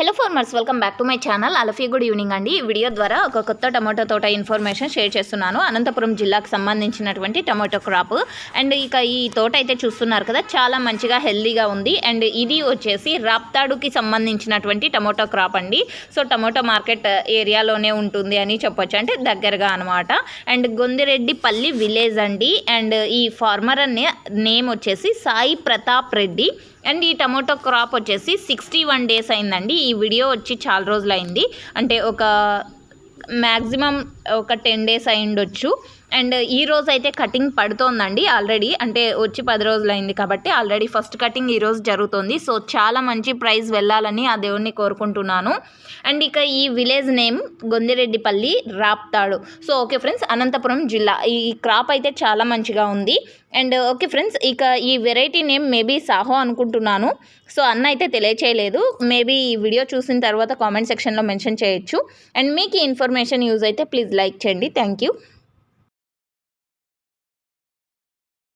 Hello farmers, welcome back to my channel. అలఫీ good evening అండి. ఈ వీడియో ద్వారా ఒక కొత్త టమాటో తోట ఇన్ఫర్మేషన్ షేర్ చేస్తున్నాను. అనంతపురం జిల్లాకు సంబంధించినటువంటి టమాటో క్రాప్. అండ్ ఇక ఈ తోట అయితే చూస్తున్నారు కదా, చాలా మంచిగా హెల్దీగా ఉంది. అండ్ ఇది వచ్చేసి రాప్తాడుకి సంబంధించినటువంటి టమాటో క్రాప్ అండి. సో టమాటో మార్కెట్ ఏరియాలోనే ఉంటుంది అని చెప్పొచ్చు, అంటే దగ్గరగా అనమాట. అండ్ గొందిరెడ్డిపల్లి విలేజ్ అండి. అండ్ ఈ ఫార్మర్ అనే నేమ్ వచ్చేసి సాయి ప్రతాప్ రెడ్డి. అండ్ ఈ టమాటో క్రాప్ వచ్చేసి 61 డేస్ అయిందండి. ఈ వీడియో వచ్చి చాలా రోజులు అయింది, అంటే ఒక మ్యాక్సిమం ఒక 10 డేస్ అయిండొచ్చు. అండ్ ఈ రోజు అయితే కటింగ్ పడుతోందండి ఆల్రెడీ, అంటే వచ్చి 10 రోజులు అయింది కాబట్టి ఆల్రెడీ ఫస్ట్ కటింగ్ ఈరోజు జరుగుతుంది. సో చాలా మంచి ప్రైస్ వెళ్ళాలని ఆ దేవుణ్ణి కోరుకుంటున్నాను. అండ్ ఇక ఈ village name Gondireddipalli Raptadu. So okay friends, Anantapuram జిల్లా. ఈ క్రాప్ అయితే చాలా మంచిగా ఉంది. అండ్ ఓకే ఫ్రెండ్స్, ఇక ఈ వెరైటీ నేమ్ మేబీ సాహో అనుకుంటున్నాను. సో అన్న అయితే తెలియచేయలేదు. మేబీ ఈ వీడియో చూసిన తర్వాత కామెంట్ సెక్షన్లో మెన్షన్ చేయొచ్చు. అండ్ మీకు ఈ ఇన్ఫర్మేషన్ యూజ్ అయితే ప్లీజ్ లైక్ చేయండి. Thank you.